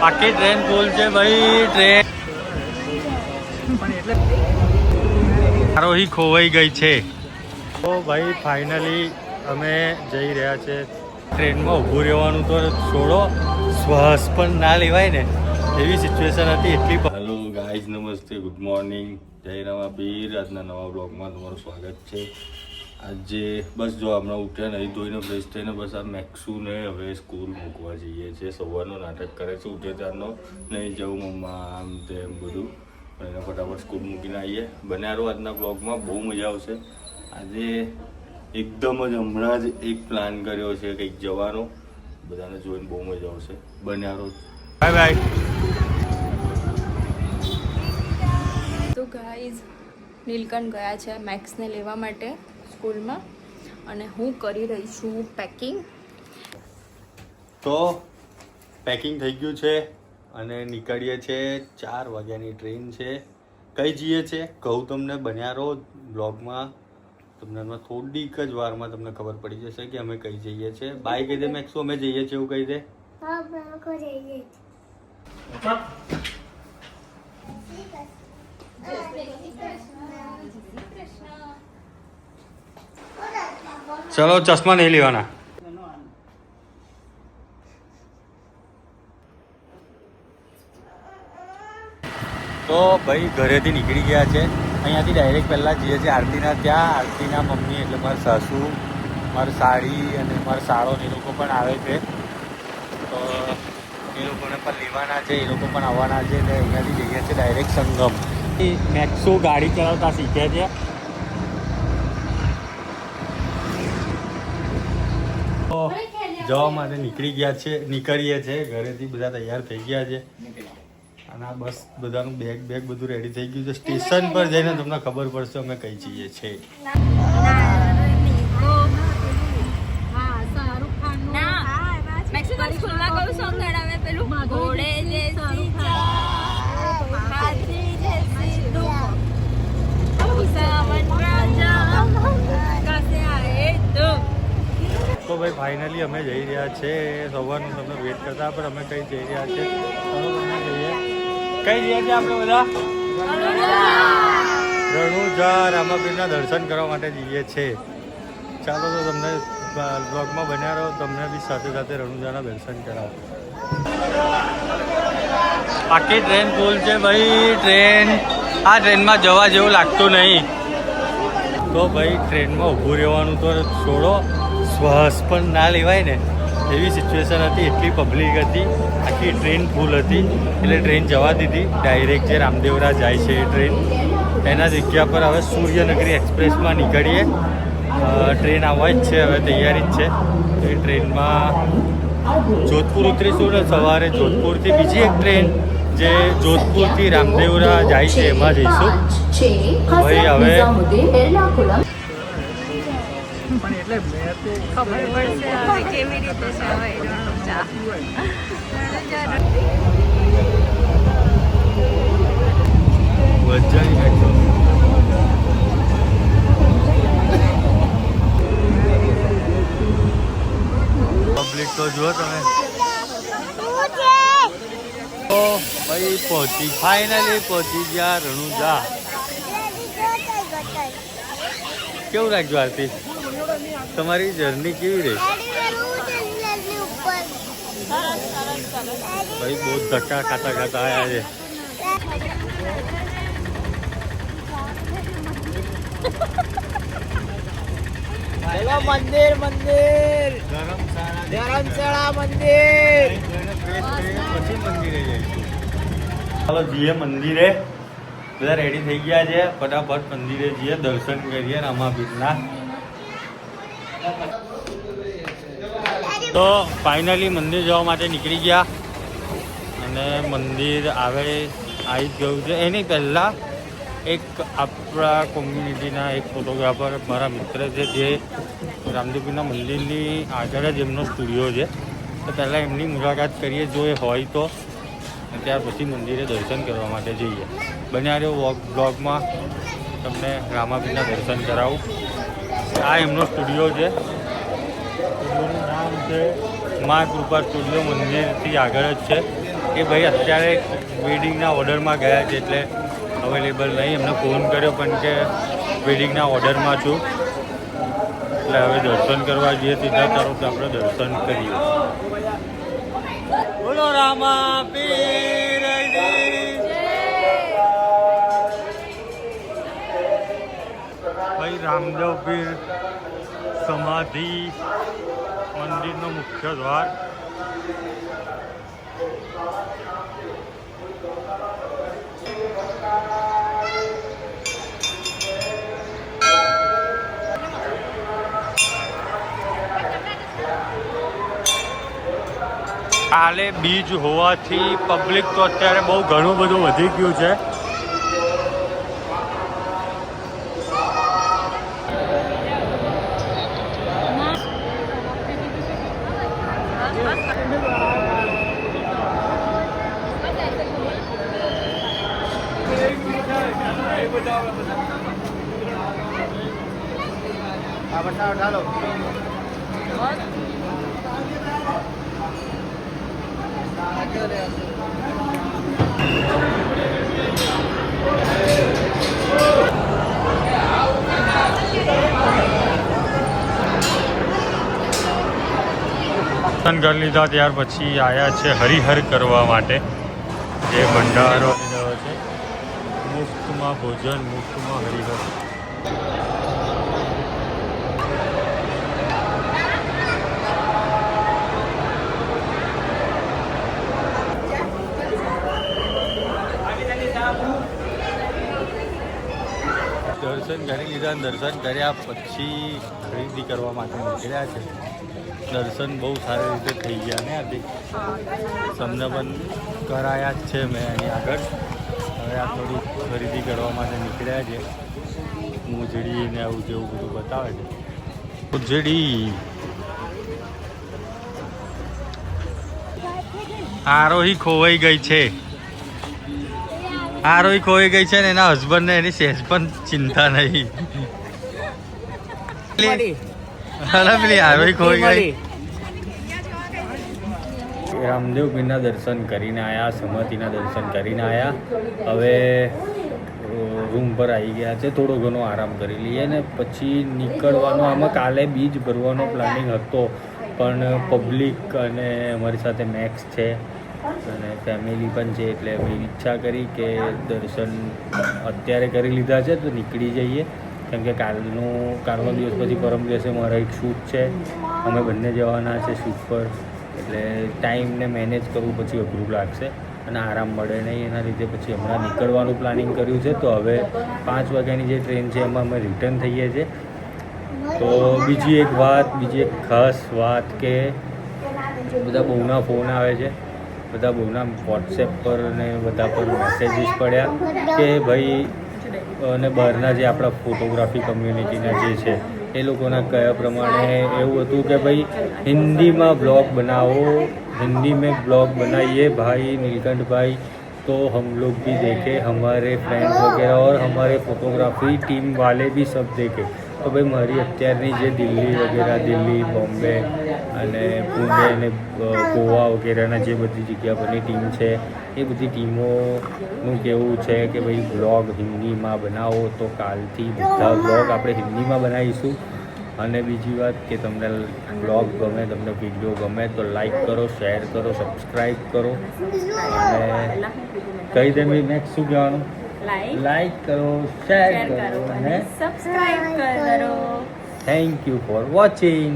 આખી train full છે ભાઈ. ટ્રેન આરોહી ખોવાઈ ગઈ છે. તો ભાઈ ફાઇનલી અમે જઈ રહ્યા છે. ટ્રેનમાં ઊભું રહેવાનું તો છોડો, શ્વાસ પણ ના લેવાય ને એવી સિચ્યુએશન હતી. એટલી. હેલો ગાઈઝ, નમસ્તે, ગુડ મોર્નિંગ, જય રામાપીર. આજના નવા બ્લોગમાં તમારું સ્વાગત છે. આજે બસ જો હમણાં ઉઠ્યા નહીં, ધોઈને ફ્રેશ થઈને બસ આ મેક્સુને હવે સ્કૂલ મૂકવા જઈએ છીએ. સવારનો નાટક કરે છે ઉઠે ત્યારનો, નહીં જવું મમ્મા આમ તેમ બધું, પણ એને ફટાફટ સ્કૂલ મૂકીને આવીએ. બનારો આજના બ્લોગમાં બહુ મજા આવશે. આજે એકદમ જ હમણાં જ એક પ્લાન કર્યો છે કંઈક જવાનો, બધાને જોઈને બહુ મજા આવશે. બનારો. Bye bye. તો ગાઈઝ નીલકંઠ ગયા છે મેક્સને લેવા માટે સ્કૂલમાં, અને હું કરી રહી છું પેકિંગ. તો પેકિંગ થઈ ગયું છે અને નીકળીએ છીએ. 4 વાગ્યાની ટ્રેન છે. કઈ જઈએ છે કહું તમને, બન્યા રહો બ્લોગમાં. તમને એમાં થોડીક જ વારમાં તમને ખબર પડી જશે કે અમે કઈ જઈએ છીએ. બાય કહી દે મેક્સો, અમે જઈએ છીએ એવું કહી દે. ચલો ચશ્મા નહીં લેવાના. તો ભાઈ ઘરેથી નીકળી ગયા છે. અહીંયાથી ડાયરેક્ટ પહેલાં જઈએ છીએ આરતીના ત્યાં. આરતીના મમ્મી એટલે મારા સાસુ, મારી સાડી અને મારા સાળો એ લોકો પણ આવે છે. તો એ લોકોને પણ લેવાના છે, એ લોકો પણ આવવાના છે. એટલે અહીંયાથી જઈએ છીએ ડાયરેક્ટ સંગમ. મેક્સો ગાડી ચલાવતા શીખે છે. તો જવા માટે નીકળીએ છીએ. ઘરેથી બધા તૈયાર થઈ ગયા છે અને આ બસ બધાનું બેગ બધું રેડી થઈ ગયું છે. સ્ટેશન પર જઈને તમને ખબર પડશે અમે કઈ જઈએ છીએ. તો ભાઈ ફાઇનલી અમે જઈ રહ્યા છે. સવારનું તમે વેટ કરતા, પણ અમે કઈ જઈ રહ્યા છે કઈ જઈએ છીએ આપણે બધા? રણુજા રામાપીરના દર્શન કરવા માટે જઈએ છીએ. ચાલો તો તમને બ્લોગમાં બન્યા રહો, તમને બી સાથે સાથે રણુજાના દર્શન કરાવો. આખી ટ્રેન ફૂલ છે ભાઈ. આ ટ્રેનમાં જવા જેવું લાગતું નહીં. તો ભાઈ ટ્રેનમાં ઊભું રહેવાનું તો છોડો, શ્વાસ પણ ના લેવાય ને એવી સિચ્યુએશન હતી. એટલી પબ્લિક હતી, આખી ટ્રેન ફૂલ હતી. એટલે ટ્રેન જવા દીધી. ડાયરેક્ટ જે રામદેવરા જાય છે એ ટ્રેન, એના જગ્યા પર હવે સૂર્યનગરી એક્સપ્રેસમાં નીકળીએ. ટ્રેન આવવા જ છે, હવે તૈયારી જ છે. એ ટ્રેનમાં જોધપુર ઉતરીશું ને સવારે જોધપુરથી બીજી એક ટ્રેન જે જોધપુરથી રામદેવરા જાય છે એમાં જઈશું. ભાઈ હવે ખબર પડશે હવે કેવી રીતે છે હવે રણુજા. પબ્લિક તો જુઓ તમે. તો ભાઈ ફાઇનલી પહોંચી ગયા રણુજા. કેવું લાગ્યું આરતી? તમારી જર્ની કેવી રહી? ભાઈ બહુ ધક્કા ખાતા આવ્યા છે. મંદિર ધરમશાળા મંદિર. પછી મંદિરે જઈશું. ચાલો જઈએ મંદિરે. બધા રેડી થઈ ગયા છે. ફટાફટ મંદિરે જઈએ, દર્શન કરીએ રામાપીરના. તો ફાઇનલી મંદિર જવા માટે નીકળી ગયા અને મંદિર આવી ગયું છે. એની પહેલાં એક આપણા કોમ્યુનિટીના એક ફોટોગ્રાફર મારા મિત્ર છે, જે રામદેવપીરના મંદિરની આગળ જ એમનો સ્ટુડિયો છે. તો પહેલાં એમની મુલાકાત કરીએ જો એ હોય તો, ત્યાર પછી મંદિરે દર્શન કરવા માટે જઈએ. બન્યા રહ્યો બ્લોગમાં, તમને રામાપીરના દર્શન કરાવું. આ એમનો સ્ટુડિયો છે. સ્ટુડિયોનું નામ છે મા કૃપા સ્ટુડિયો મંદિરથી આગળ જ છે. એ ભાઈ અત્યારે વેડિંગના ઓર્ડરમાં ગયા છે એટલે અવેલેબલ નહીં. એમને ફોન કર્યો પણ કે વેડિંગના ઓર્ડરમાં છું. એટલે હવે દર્શન કરવા જઈએ સીધા તરફ આપણે દર્શન કરીએ. બોલો રામા પીરની. ભાઈ રામદેવ પીર સમાધિ મંદિરનો મુખ્ય દ્વાર. કાલે બીજ હોવાથી પબ્લિક તો અત્યારે બહુ ઘણું બધું વધી ગયું છે. દર્શન કરી લીધા ત્યાર પછી આવ્યા છે હરિહર કરવા માટે. જે ભંડારો રહ્યો છે મુફ્તમાં ભોજન મુફ્તમાં હરિહર. દર્શન કરી લીધા. દર્શન કર્યા પછી ખરીદી કરવા માટે નીકળ્યા છે. દર્શન બહુ સારી રીતે થઈ ગયા ને આજે. તમને પણ કરાયા જ છે મેં અહીં આગળ. હવે આ થોડી ખરીદી કરવા માટે નીકળ્યા છે. મોજડી ને આવું જેવું બધું બતાવે છે. મોજડી આરોહી ખોવાઈ ગઈ છે. આરોહી ખોવાઈ ગઈ છે ને એના હસબન્ડને એની સહેજ પણ ચિંતા નહીં. પેલી આરોહી ખોવાઈ ગઈ. રામદેવ પીરના દર્શન કરીને આવ્યા. સમાધિના દર્શન કરીને આવ્યા. હવે રૂમ પર આવી ગયા છે. થોડો ઘણો આરામ કરી લઈએ ને પછી નીકળવાનો. આમાં કાલે બીજ ભરવાનો પ્લાનિંગ હતો પણ પબ્લિક અને અમારી સાથે મેક્સ છે અને ફેમિલી પણ છે એટલે મેં ઈચ્છા કરી કે દર્શન અત્યારે કરી લીધા છે તો નીકળી જઈએ. કેમ કે કાલનો દિવસ પછી પરમ દિવસે મારા એક શૂટ છે. અમે બંને જવાના છે શૂટ પર એટલે ટાઈમને મેનેજ કરવું પછી અઘરું લાગશે અને આરામ મળે નહીં. એના લીધે પછી હમણાં નીકળવાનું પ્લાનિંગ કર્યું છે. તો હવે 5 વાગ્યાની જે ટ્રેન છે એમાં અમે રિટર્ન થઈએ છીએ. તો બીજી એક ખાસ વાત કે બધા બહુના ફોન આવે છે. બધા બહુના વોટ્સએપ પર ને બધા પર મેસેજીસ પડ્યા કે ભાઈ અને બહારના જે આપણા ફોટોગ્રાફી કમ્યુનિટીના જે છે એ લોકોના કયા પ્રમાણે એવું હતું કે ભાઈ હિન્દીમાં બ્लॉग बनाओ, हिंदी में ब्लॉग बनाइए भाई नीलकंठ भाई, तो हम लोग भी देखे, हमारे फ्रेंड्स वगैरह और हमारे फोटोग्राफी टीम वाले भी सब देखे. तो भाई મારી અત્યારની જે દિલ્હી બોમ્બે અને પુણે અને ગોવા વગેરેના જે બધી જગ્યા પરની ટીમ છે એ બધી ટીમોનું કહેવું છે કે ભાઈ બ્લોગ હિન્દીમાં બનાવો. તો કાલથી બધા બ્લોગ આપણે હિન્દીમાં બનાવીશું. અને બીજી વાત કે તમને બ્લોગ ગમે, તમને વિડીયો ગમે તો લાઈક કરો, શેર કરો, સબસ્ક્રાઈબ કરો અને કહી દે નેક્સ્ટ શું કહેવાનું? લાઈક કરો, શેર કરો અને સબસ્ક્રાઇબ કરો. Thank you for watching.